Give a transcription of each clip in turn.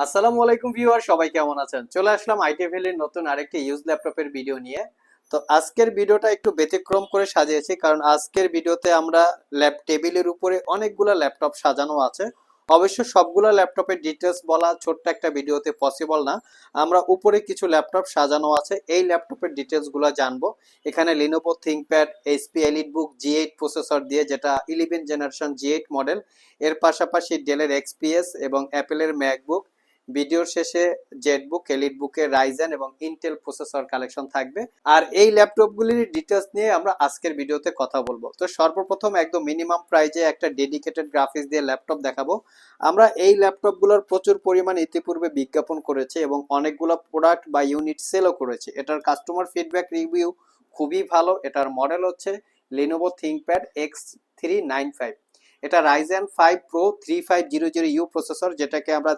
আসসালামু আলাইকুম ভিউয়ার, সবাই কেমন আছেন? চলে আসলাম আইটি ভ্যালির নতুন আরেকটি ইউজ ল্যাপটপের ভিডিও নিয়ে। তো আজকের ভিডিওটা একটু ব্যতিক্রম করে সাজিয়েছি, কারণ আজকের ভিডিওতে আমরা ল্যাপ টেবিলের উপরে অনেকগুলা ল্যাপটপ সাজানো আছে। অবশ্য সবগুলা ল্যাপটপের ডিটেলস বলা ছোট্ট একটা ভিডিওতে পসিবল না। আমরা উপরে কিছু ল্যাপটপ সাজানো আছে, এই ল্যাপটপের ডিটেলস গুলা জানবো। এখানে Lenovo ThinkPad HP EliteBook G8 processor দিয়ে, যেটা 11 জেনারেশন G8 মডেল। এর পাশাপাশি ডেলের এক্সপিএস এবং অ্যাপেলের ম্যাকবুক। ভিডিওর শেষে জেটবুক এলিটবুকের রাইজেন এবং ইন্টেল প্রসেসর কালেকশন থাকবে। আর এই ল্যাপটপগুলির ডিটেলস নিয়ে আমরা আজকের ভিডিওতে কথা বলবো। তো সর্বপ্রথম একদম মিনিমাম প্রাইজে একটা ডেডিকেটেড গ্রাফিক্স দিয়ে ল্যাপটপ দেখাবো। আমরা এই ল্যাপটপগুলোর প্রচুর পরিমাণ ইতিপূর্বে বিজ্ঞাপন করেছি এবং অনেকগুলো প্রোডাক্ট বা ইউনিট সেলও করেছি। এটার কাস্টমার ফিডব্যাক রিভিউ খুবই ভালো। এটার মডেল হচ্ছে লিনোভো থিংকপ্যাড X395। এটা রাইজেন 5 প্রো 3500U প্রসেসর, যেটাকে আমরা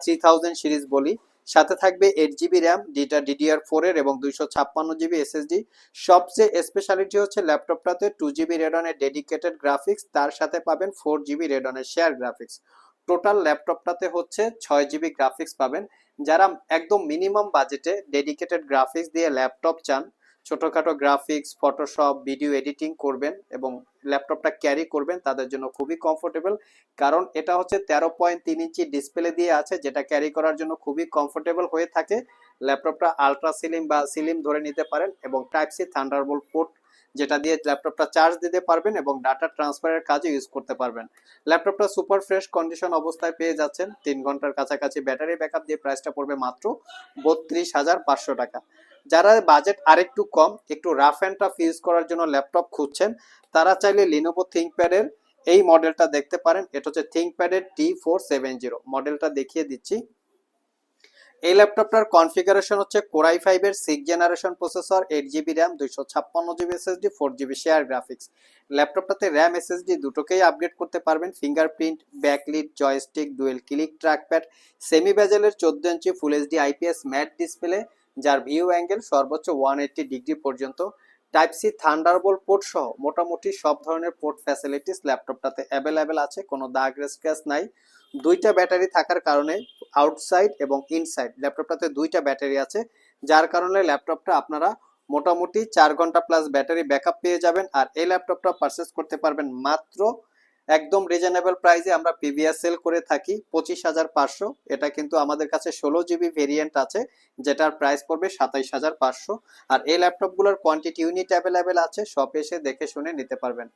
3000 সিরিজ বলি। সাথে থাকবে 8 জিবি র্যাম, যেটা DDR4 এর, এবং 256 জিবি SSD। সবচেয়ে স্পেশালিটি হচ্ছে ল্যাপটপটাতে 2 জিবি রেডনের ডেডিকেটেড গ্রাফিক্স, তার সাথে পাবেন 4 জিবি রেডনের শেয়ার গ্রাফিক্স। টোটাল ল্যাপটপটাতে হচ্ছে 6 জিবি গ্রাফিক্স পাবেন। যারা একদম মিনিমাম বাজেটে ডেডিকেটেড গ্রাফিক্স দিয়ে ল্যাপটপ চান, ছোটখাটো গ্রাফিক্স, ফটোশপ, ভিডিও এডিটিং করবেন এবং ল্যাপটপটা ক্যারি করবেন, তাদের জন্য খুবই কমফোর্টেবল। কারণ এটা হচ্ছে 13.3 ইঞ্চি ডিসপ্লে দিয়ে আছে, যেটা ক্যারি করার জন্য খুবই কমফোর্টেবল হয়ে থাকে। ল্যাপটপটা আলট্রা স্লিম বা স্লিম ধরে নিতে পারেন, এবং টাইপ সি থান্ডারবোল্ট পোর্ট, যেটা দিয়ে ল্যাপটপটা চার্জ দিতে পারবেন এবং ডাটা ট্রান্সফারের কাজে ইউজ করতে পারবেন। ল্যাপটপটা সুপার ফ্রেশ কন্ডিশন অবস্থায় পেয়ে যাচ্ছেন। 3 ঘন্টার কাছাকাছি ব্যাটারি ব্যাকআপ দিয়ে প্রাইসটা পড়বে মাত্র 32,500 টাকা। যারা বাজেট আরেকটু কম, একটু রাফ অ্যান্ড টাফ ইউজ করার জন্য ল্যাপটপ খুঁজছেন, তারা চাইলে লিনোভো থিংকপ্যাডের এই মডেলটা দেখতে পারেন। এটা হচ্ছে থিংকপ্যাডের T470 মডেলটা দেখিয়ে দিচ্ছি। এই ল্যাপটপটার কনফিগারেশন হচ্ছে কোর i5 এর 6 generation processor, 8 GB RAM, 256 GB SSD, 4 GB share graphics. ল্যাপটপটাতে র্যাম SSD দুটোকেই আপগ্রেড করতে পারবেন। Fingerprint, backlit, joystick, dual click trackpad, semi বেজেলের 14 inch full HD IPS matte display, যার ভিউ অ্যাঙ্গেল সর্বোচ্চ 180 ডিগ্রি পর্যন্ত। টাইপ সি থান্ডারবোল্ট পোর্ট সহ মোটামুটি সব ধরনের পোর্ট ফ্যাসিলিটিস ল্যাপটপটাতে অ্যাভেলেবেল আছে, কোনো দাগ স্ক্র্যাচ নাই। দুইটা ব্যাটারি থাকার কারণে আউটসাইড এবং ইনসাইড ল্যাপটপটাতে দুইটা ব্যাটারি আছে, যার কারণে ল্যাপটপটা আপনারা মোটামুটি 4 ঘন্টা প্লাস ব্যাটারি ব্যাকআপ পেয়ে যাবেন। আর এই ল্যাপটপটা পারচেস করতে পারবেন মাত্র একদম রিজনেবল প্রাইসে। আমরা পিভিআর সেল করে থাকি 25,500। এটা কিন্তু আমাদের কাছে 16 জিবি ভেরিয়েন্ট আছে, যেটার প্রাইস পড়বে 27,500। আর এই ল্যাপটপগুলোর কোয়ান্টিটি ইউনিট অ্যাভেলেবেল আছে, সব এসে দেখে শুনে নিতে পারবেন।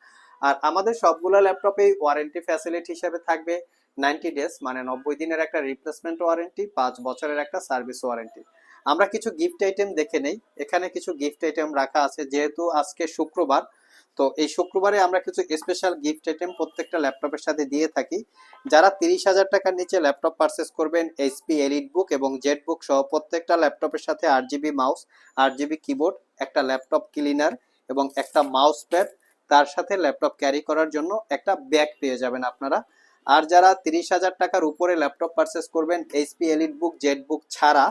আর আমাদের সবগুলো ল্যাপটপেই ওয়ারেন্টি ফ্যাসিলিটি হিসেবে থাকবে 90 ডেজ, মানে 90 দিনের একটা রিপ্লেসমেন্ট ওয়ারেন্টি, 5 বছরের একটা সার্ভিস ওয়ারেন্টি। আমরা কিছু গিফট আইটেম দেখে নেই। এখানে কিছু গিফট আইটেম রাখা আছে, যেহেতু আজকে শুক্রবার, তো এই শুক্রবারে আমরা কিছু স্পেশাল গিফট আইটেম প্রত্যেকটা ল্যাপটপের সাথে দিয়ে থাকি। যারা 30,000 টাকার নিচে ল্যাপটপ পারচেস করবেন, এইচপি এলিটবুক এবং জেটবুক সহ প্রত্যেকটা ল্যাপটপের সাথে 8 জিবি মাউস, 8 জিবি কিবোর্ড, একটা ল্যাপটপ ক্লিনার এবং একটা মাউস প্যাড, তার সাথে ল্যাপটপ ক্যারি করার জন্য একটা ব্যাগ পেয়ে যাবেন আপনারা। আর যারা 30,000 টাকার উপরে ল্যাপটপ পারচেস করবেন এইচপি এলিটবুক জেটবুক ছাড়া,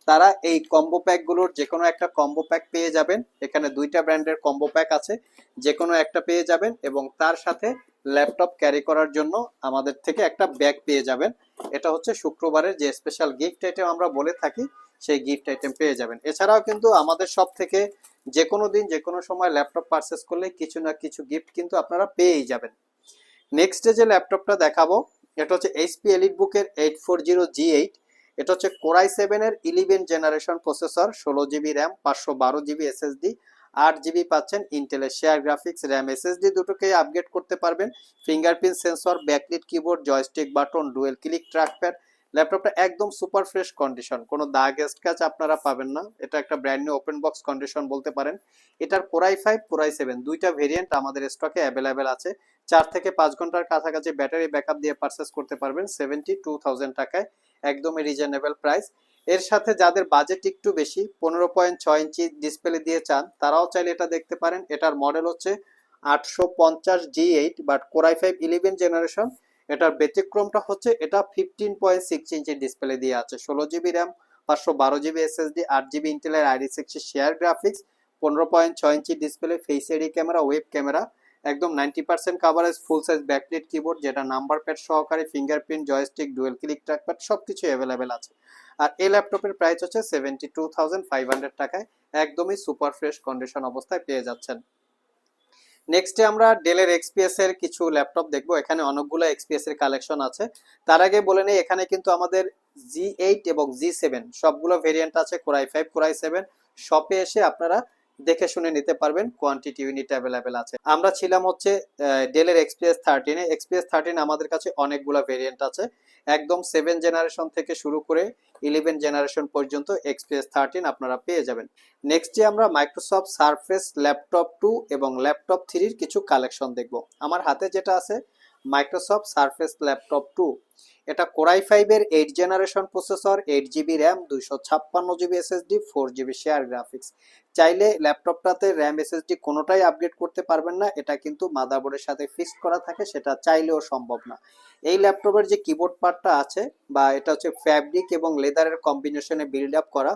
তারা এই কম্বো প্যাকগুলোর যে কোনো একটা কম্বো প্যাক পেয়ে যাবেন। এখানে দুইটা ব্র্যান্ডের কম্বো প্যাক আছে, যে কোনো একটা পেয়ে যাবেন এবং তার সাথে ল্যাপটপ ক্যারি করার জন্য আমাদের থেকে একটা ব্যাগ পেয়ে যাবেন। এটা হচ্ছে শুক্রবারের যে স্পেশাল গিফট আইটেম আমরা বলে থাকি, সেই গিফট আইটেম পেয়ে যাবেন। এছাড়াও কিন্তু আমাদের সব থেকে যে কোনো দিন যে কোনো সময় ল্যাপটপ পারচেস করলে কিছু না কিছু গিফট কিন্তু আপনারা পেয়েই যাবেন। নেক্সট যে ল্যাপটপটা দেখাবো, এটা হচ্ছে এইচপি এলিটবুকের 840G8। এটা হচ্ছে কোর i7 এর 11 generation processor, 16 GB RAM, 512 GB SSD, 8 GB পাচ্ছেন ইন্টেলের শেয়ার গ্রাফিক্স। র্যাম SSD দুটোকেই আপগ্রেড করতে পারবেন। Fingerprint sensor, backlit keyboard, joystick button, dual click trackpad. ল্যাপটপটা একদম সুপার ফ্রেশ কন্ডিশন, কোনো দাগ স্ক্র্যাচ আপনারা পাবেন না। এটা একটা brand new open box condition বলতে পারেন। এটার কোর i5 কোর i7 দুইটা ভেরিয়েন্ট আমাদের স্টকে অ্যাভেলেবেল আছে। 4 থেকে 5 ঘন্টার কাছাকাছি ব্যাটারি ব্যাকআপ দিয়ে পারচেস করতে পারবেন 72,000 টাকায়, একদমই রিজনেবল প্রাইস। এর সাথে যাদের বাজেট একটু বেশি, 15.6 ইঞ্চি ডিসপ্লে দিয়ে চান, তারাও চাইলে এটা দেখতে পারেন। এটার মডেল হচ্ছে 850G8, but core i5 11 generation. এটার ব্যতিক্রমটা হচ্ছে এটা 15.6 ইঞ্চি ডিসপ্লে দিয়ে আছে, 16 GB RAM, 512 GB SSD, 8 GB ইন্টেলের ID6 share graphics, 15.6 inch display, face ID camera, web camera. একদম 90% coverage, full size backlit keyboard, যেটা নাম্বার প্যাড সহকারে, fingerprint, joystick, dual click trackpad সবকিছু অ্যাভেলেবেল আছে। আর এই ল্যাপটপের প্রাইস হচ্ছে 72,500 টাকায়, একদমই সুপার ফ্রেশ কন্ডিশন অবস্থায় পেয়ে যাচ্ছেন। নেক্সটে আমরা ডেলের এক্সপিএস এর কিছু ল্যাপটপ দেখবো। এখানে অনেকগুলো এক্সপিএস এর কালেকশন আছে। তার আগে বলে নেই, এখানে কিন্তু আমাদের G8 এবং G7 সবগুলো ভেরিয়েন্ট আছে, কোরাই 5 কোরাই 7। শপে এসে আপনারা দেখে শুনে নিতে পারবেন, কোয়ান্টিটি ইউনিট অ্যাভেলেবেল আছে। আমরা ছিলাম হচ্ছে ডেলের এক্সপিএস 13 এ। এক্সপিএস 13 আমাদের কাছে অনেকগুলো ভেরিয়েন্ট আছে, একদম 7 জেনারেশন থেকে শুরু করে 11 জেনারেশন পর্যন্ত এক্সপিএস 13 আপনারা পেয়ে যাবেন। নেক্সট যে আমরা মাইক্রোসফট সারফেস ল্যাপটপ 2 এবং ল্যাপটপ 3 এর কিছু কালেকশন দেখব। আমার হাতে যেটা আছে মাইক্রোসফট সারফেস ল্যাপটপ 2, এটা কোরাই 5 এর 8 generation processor, 8GB RAM, 256GB SSD, 4GB share graphics. চাইলে ল্যাপটপটাতে র্যাম এসএসডি কোনোটাই আপগ্রেড করতে পারবেন না, এটা কিন্তু মাদারবোর্ডের সাথে ফিক্সড করা থাকে, সেটা চাইলেও সম্ভব না। এই ল্যাপটপের যে কিবোর্ড পার্টটা আছে, বা এটা হচ্ছে ফ্যাব্রিক এবং লেদারের কম্বিনেশনে বিল্ড আপ করা,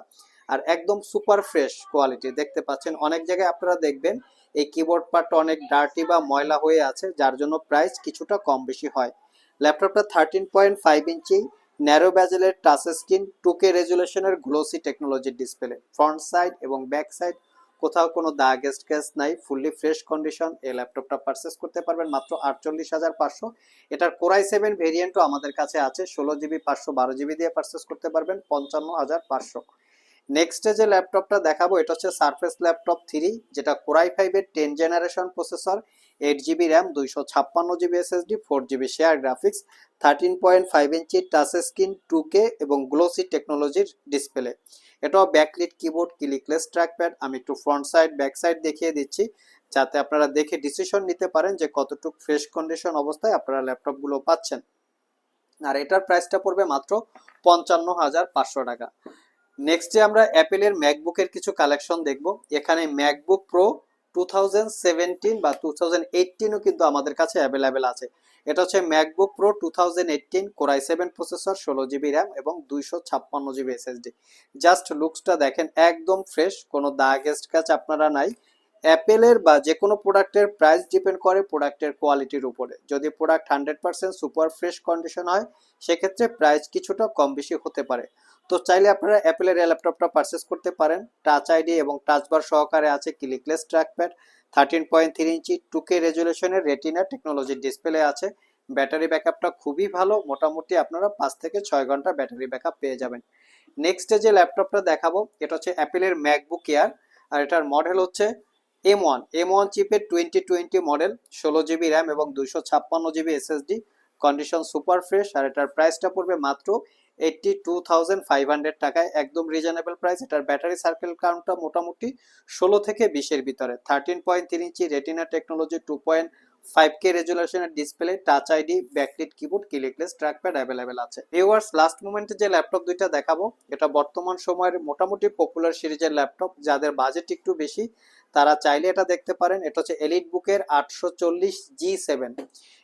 আর একদম সুপার ফ্রেশ কোয়ালিটি দেখতে পাচ্ছেন। অনেক জায়গায় আপনারা দেখবেন এই কিবোর্ড পার্টটা অনেক ডার্টি বা ময়লা হয়ে আছে, যার জন্য প্রাইস কিছুটা কম বেশি হয়। ল্যাপটপটা 13.5 ইঞ্চি ন্যারো ব্যাজেলের টাচ স্ক্রিন, 2K রেজুলেশনের গ্লোসি টেকনোলজির ডিসপ্লে, ফ্রন্ট সাইড এবং ব্যাক সাইড কোথাও কোনো দাগ স্ক্র্যাচ নাই, ফুললি ফ্রেশ কন্ডিশন। এই ল্যাপটপটা পারচেস করতে পারবেন মাত্র 48,500। এটার কোরাই 7 ভেরিয়েন্টও আমাদের কাছে আছে, 16GB 512GB দিয়ে পারচেস করতে পারবেন 55,500। নেক্সটে যে ল্যাপটপটা দেখাবো এটা হচ্ছে সারফেস ল্যাপটপ 3, যেটা কোরাই 5 এর 10 generation processor, 8GB RAM, 256GB SSD, 4GB share graphics, 13.5 ইঞ্চি টাচ স্ক্রিন, 2K এবং গ্লোসি টেকনোলজির ডিসপ্লে। এটাও ব্যাকলিট কিবোর্ড, ক্লিকলেস ট্র্যাকপ্যাড। আমি একটু ফ্রন্ট সাইড ব্যাক সাইড দেখিয়ে দিচ্ছি, যাতে আপনারা দেখে ডিসিশন নিতে পারেন যে কতটুকু ফ্রেশ কন্ডিশন অবস্থায় আপনারা ল্যাপটপগুলো পাচ্ছেন। আর এটার প্রাইসটা পড়বে মাত্র 55,500 টাকা। নেক্সটে আমরা অ্যাপেলের ম্যাকবুকের কিছু কালেকশন দেখব। এখানে ম্যাকবুক প্রো 2017 বা 2018ও কিন্তু আমাদের কাছে অ্যাভেলেবেল আছে। এটা হচ্ছে MacBook pro 2018 core i 7 processor, 16GB RAM এবং 256GB এসএসডি। জাস্ট লুকসটা দেখেন, একদম ফ্রেশ, কোনো দাগ স্ক্র্যাচ আপনারা নাই। অ্যাপেলের বা যে কোনো প্রোডাক্টের প্রাইস ডিপেন্ড করে প্রোডাক্টের কোয়ালিটির উপরে। যদি প্রোডাক্ট 100% সুপার ফ্রেশ কন্ডিশন হয়, সেক্ষেত্রে প্রাইস কিছুটা কম বেশি হতে পারে। তো চাইলে আপনারা অ্যাপেলের এই ল্যাপটপটা পারচেস করতে পারেন। টাচ আইডি এবং টাচ বার সহকারে আছে, ক্লিকলেস ট্র্যাকপ্যাড, 13.3 ইঞ্চি 2K রেজুলেশনের রেটিনা টেকনোলজির ডিসপ্লে আছে। ব্যাটারি ব্যাকআপটা খুবই ভালো, মোটামুটি আপনারা 5 থেকে 6 ঘন্টা ব্যাটারি ব্যাকআপ পেয়ে যাবেন। নেক্সটে যে ল্যাপটপটা দেখাবো এটা হচ্ছে অ্যাপেলের ম্যাকবুক এয়ার, আর এটার মডেল হচ্ছে M1 চিপের 2020 মডেল, 16GB র্যাম এবং 256GB SSD, condition super fresh. আর এটার প্রাইসটা পড়বে মাত্র 82,500 টাকায়, একদম রিজনেবল প্রাইস। এটার ব্যাটারি সার্কেল কাউন্টটা মোটামুটি 16 থেকে 20-এর ভিতরে। 13.3 ইঞ্চি রেটিনা টেকনোলজি, 2.5K রেজুলেশনের display, touch ID, backlit keyboard, clickless trackpad available আছে। ভিউয়ার্স, লাস্ট মোমেন্টে যে ল্যাপটপ দুইটা দেখাবো, এটা বর্তমান সময়ের মোটামুটি পপুলার সিরিজের ল্যাপটপ। যাদের বাজেট একটু বেশি তারা চাইলে এটা দেখতে পারেন। এটা হচ্ছে এলিট বুকের 840G7।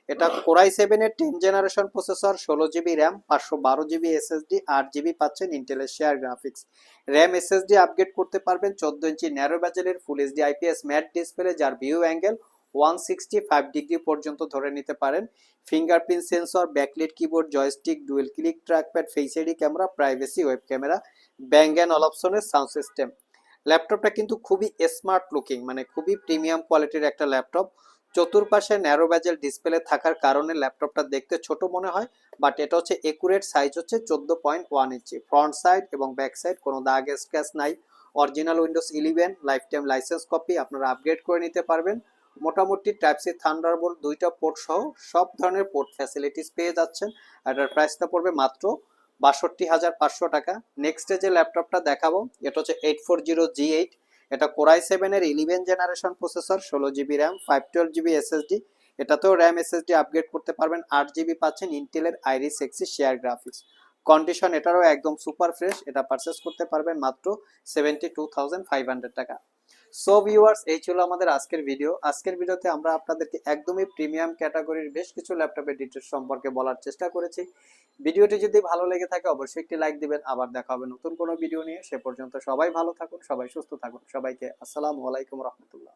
এটা কোরাই 7 এর 10 generation processor, 16GB RAM, 512GB SSD, 8GB পাচ্ছেন ইন্টেলের share graphics. RAM SSD upgrade করতে পারবেন। 14 ইঞ্চি ন্যারো ব্যাজেলের full HD IPS matte display, যার ভিউ অ্যাঙ্গেল 165 ডিগ্রি পর্যন্ত ধরে নিতে পারেন। Fingerprint sensor, backlit keyboard, joystick, dual click trackpad, face ID camera, privacy web camera, bang and অলপসনের sound system. ল্যাপটপটা কিন্তু খুবই স্মার্ট লুকিং, মানে খুবই প্রিমিয়াম কোয়ালিটির একটা ল্যাপটপ। চতুর্পাশে ন্যারো ব্যাজেল ডিসপ্লে থাকার কারণে ল্যাপটপটা দেখতে ছোট মনে হয়, বাট এটা হচ্ছে একুরেট সাইজ হচ্ছে 14.1 ইঞ্চি। ফ্রন্ট সাইড এবং ব্যাক সাইড কোনো দাগ স্ক্র্যাচ নাই। Original Windows 11 life time licence copy, আপনারা আপগ্রেড করে নিতে পারবেন। মোটামুটি টাইপ সি থান্ডারবোল্ট 2টা পোর্ট সহ সব ধরনের পোর্ট ফ্যাসিলিটিস পেয়ে যাচ্ছেন। আর এটার প্রাইসটা পড়বে মাত্র 62,500 টাকা। নেক্সটে যে ল্যাপটপটা দেখাবো এটা হচ্ছে 840G8। এটা কোরাই 7 এর 11 generation processor, 16GB RAM, 512GB SSD. এটাতেও র্যাম এসএসডি আপগ্রেড করতে পারবেন। 8GB পাচ্ছেন ইন্টেলের Iris Xe share graphics. Condition এটারও একদম সুপার ফ্রেশ। এটা পারচেস করতে পারবেন মাত্র 72,500 টাকা। সো ভিউয়ার্স, এই ছিল আমাদের আজকের ভিডিও। আজকের ভিডিওতে আমরা আপনাদেরকে একদমই প্রিমিয়াম ক্যাটাগরির বেশ কিছু ল্যাপটপের ডিটেলস সম্পর্কে বলার চেষ্টা করেছি। ভিডিওটি যদি ভালো লেগে থাকে অবশ্যই একটি লাইক দিবেন। আবার দেখা হবে নতুন কোনো ভিডিও নিয়ে। সে পর্যন্ত সবাই ভালো থাকুন, সবাই সুস্থ থাকুন। সবাইকে আসসালামু আলাইকুম রহমতুল্লাহ।